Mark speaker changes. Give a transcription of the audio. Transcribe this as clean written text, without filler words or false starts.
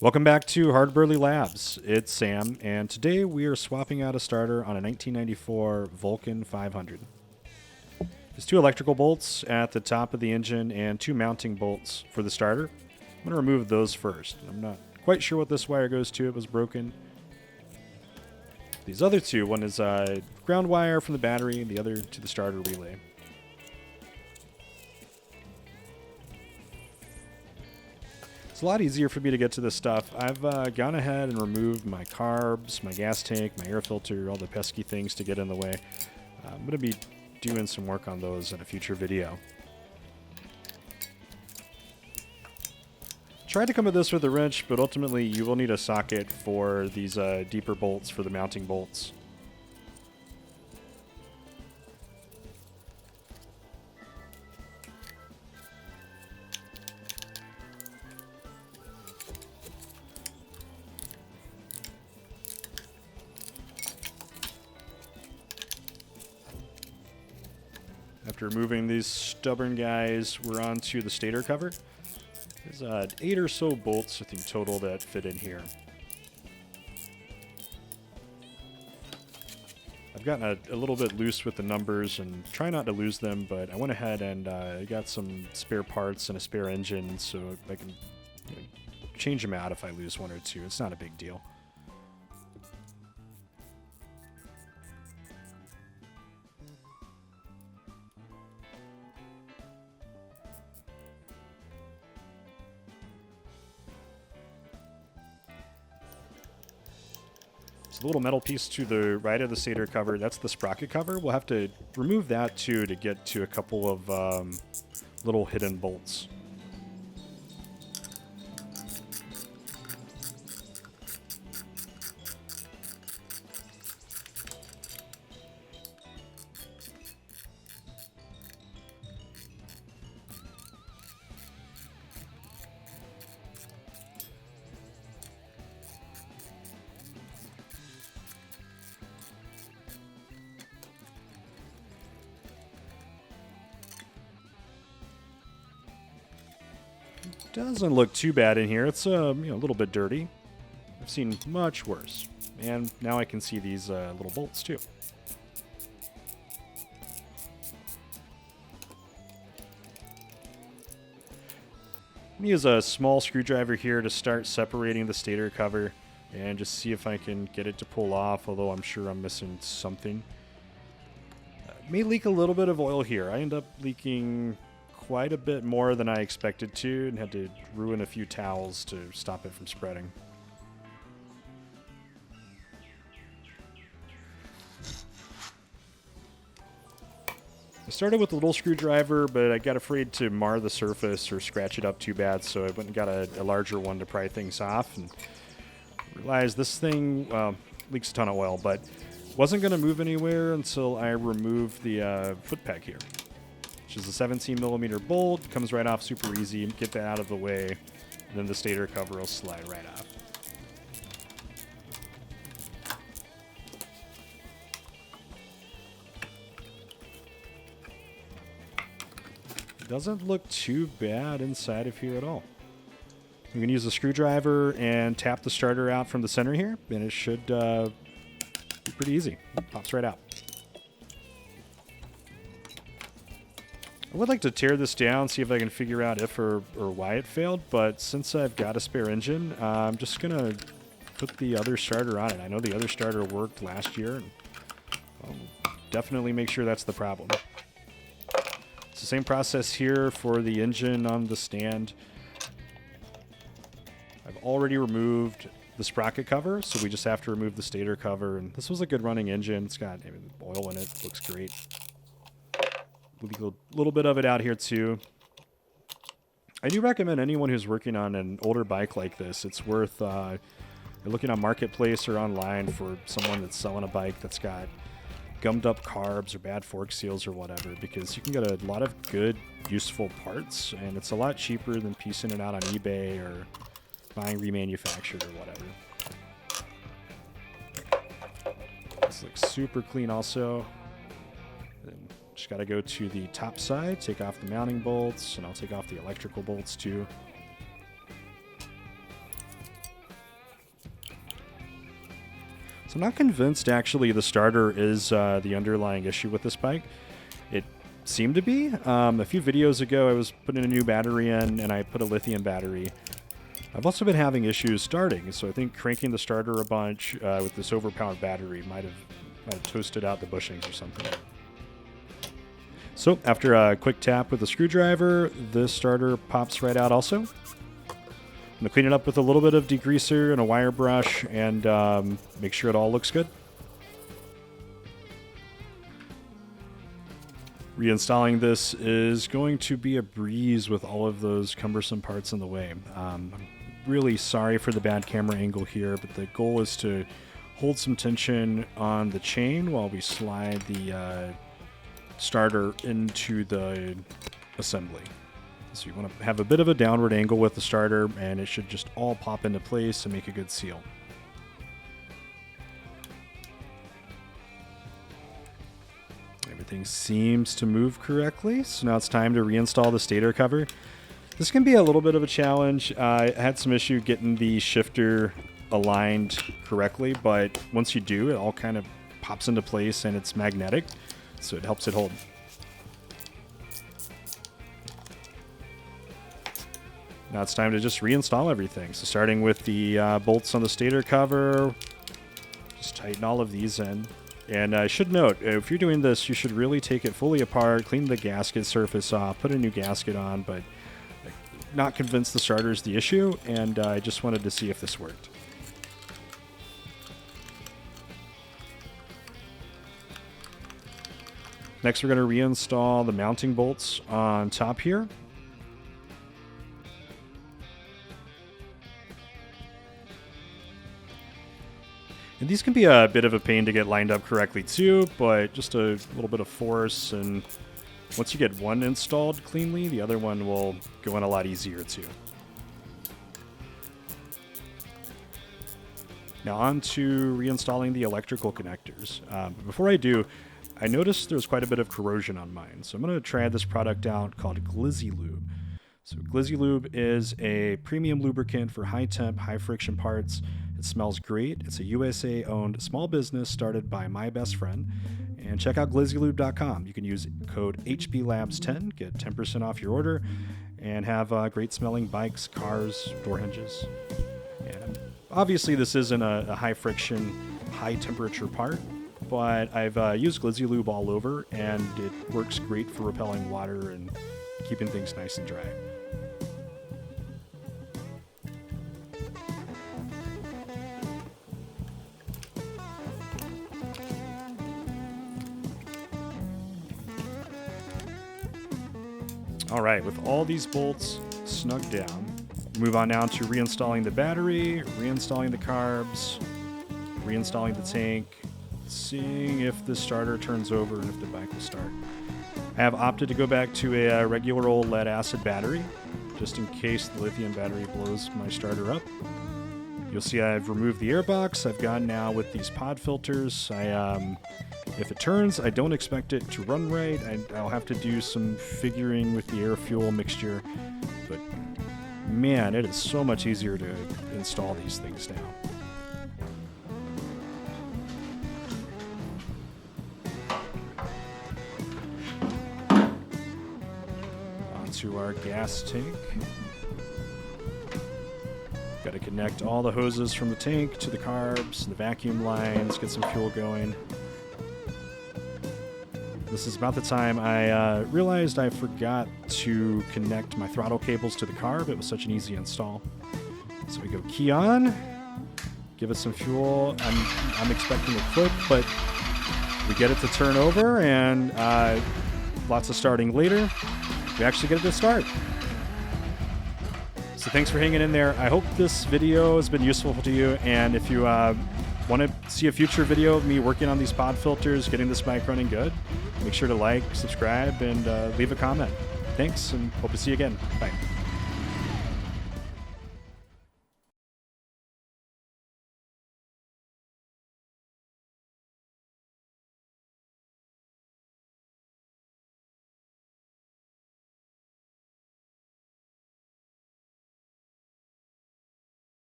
Speaker 1: Welcome back to Hard Burley Labs. It's Sam, and today we are swapping out a starter on a 1994 Vulcan 500. There's two electrical bolts at the top of the engine and two mounting bolts for the starter. I'm going to remove those first. I'm not quite sure what this wire goes to. It was broken. These other two, one is ground wire from the battery, and the other to the starter relay. It's a lot easier for me to get to this stuff. I've gone ahead and removed my carbs, my gas tank, my air filter, all the pesky things to get in the way. I'm going to be doing some work on those in a future video. Tried to come at this with a wrench, but ultimately you will need a socket for these deeper bolts for the mounting bolts. After removing these stubborn guys, we're on to the stator cover. There's 8 or so bolts, I think, total that fit in here. I've gotten a little bit loose with the numbers and try not to lose them, but I went ahead and got some spare parts and a spare engine so I can change them out if I lose one or two. It's not a big deal. A little metal piece to the right of the stator cover. That's the sprocket cover. We'll have to remove that too to get to a couple of little hidden bolts. Doesn't look too bad in here. It's a little bit dirty. I've seen much worse. And now I can see these little bolts too. I'm going to use a small screwdriver here to start separating the stator cover and just see if I can get it to pull off, although I'm sure I'm missing something. May leak a little bit of oil here. I end up leaking quite a bit more than I expected to and had to ruin a few towels to stop it from spreading. I started with a little screwdriver, but I got afraid to mar the surface or scratch it up too bad, so I went and got a larger one to pry things off and realized this thing leaks a ton of oil, but wasn't going to move anywhere until I removed the foot peg here, which is a 17 millimeter bolt. Comes right off super easy. Get that out of the way, and then the stator cover will slide right off. It doesn't look too bad inside of here at all. You can use a screwdriver and tap the starter out from the center here, and it should be pretty easy. It pops right out. I would like to tear this down, see if I can figure out if or why it failed, but since I've got a spare engine, I'm just going to put the other starter on it. I know the other starter worked last year, and I'll definitely make sure that's the problem. It's the same process here for the engine on the stand. I've already removed the sprocket cover, so we just have to remove the stator cover, and this was a good running engine. It's got oil in it, looks great. A little bit of it out here too. I do recommend anyone who's working on an older bike like this, it's worth looking on Marketplace or online for someone that's selling a bike that's got gummed up carbs or bad fork seals or whatever, because you can get a lot of good, useful parts, and it's a lot cheaper than piecing it out on eBay or buying remanufactured or whatever. This looks super clean also. Just got to go to the top side, take off the mounting bolts, and I'll take off the electrical bolts too. So I'm not convinced actually the starter is the underlying issue with this bike. It seemed to be. A few videos ago I was putting a new battery in and I put a lithium battery. I've also been having issues starting, so I think cranking the starter a bunch with this overpowered battery might have toasted out the bushings or something. So after a quick tap with a screwdriver, this starter pops right out also. I'm going to clean it up with a little bit of degreaser and a wire brush and make sure it all looks good. Reinstalling this is going to be a breeze with all of those cumbersome parts in the way. I'm really sorry for the bad camera angle here, but the goal is to hold some tension on the chain while we slide the starter into the assembly. So you want to have a bit of a downward angle with the starter, and it should just all pop into place and make a good seal. Everything seems to move correctly, so now it's time to reinstall the stator cover. This can be a little bit of a challenge. I had some issue getting the shifter aligned correctly, but once you do, it all kind of pops into place and it's magnetic, so it helps it hold. Now it's time to just reinstall everything. So starting with the bolts on the stator cover, just tighten all of these in. And I should note, if you're doing this, you should really take it fully apart, clean the gasket surface off, put a new gasket on, but not convinced the starter is the issue, and I just wanted to see if this worked. Next, we're going to reinstall the mounting bolts on top here. And these can be a bit of a pain to get lined up correctly too, but just a little bit of force, and once you get one installed cleanly, the other one will go in a lot easier too. Now on to reinstalling the electrical connectors. But before I do, I noticed there's quite a bit of corrosion on mine, so I'm going to try this product out called Glizzy Lube. So Glizzy Lube is a premium lubricant for high temp, high friction parts. It smells great. It's a USA owned small business started by my best friend. And check out glizzylube.com. You can use code HBLabs10, get 10% off your order, and have great smelling bikes, cars, door hinges. And obviously this isn't a high friction, high temperature part, but I've used Glizzy Lube all over, and it works great for repelling water and keeping things nice and dry. All right, with all these bolts snug down, move on now to reinstalling the battery, reinstalling the carbs, reinstalling the tank, seeing if the starter turns over and if the bike will start. I have opted to go back to a regular old lead acid battery, just in case the lithium battery blows my starter up. You'll see I've removed the airbox. I've gone now with these pod filters. If it turns, I don't expect it to run right. I'll have to do some figuring with the air-fuel mixture. But man, it is so much easier to install these things now. Onto our gas tank. Got to connect all the hoses from the tank to the carbs, the vacuum lines, get some fuel going. This is about the time I realized I forgot to connect my throttle cables to the carb. It was such an easy install. So we go key on, give it some fuel. I'm expecting a click, but we get it to turn over, and lots of starting later, we actually get it to start. So thanks for hanging in there. I hope this video has been useful to you, and if you want to see a future video of me working on these pod filters, getting this bike running good, make sure to like, subscribe, and leave a comment. Thanks, and hope to see you again. Bye.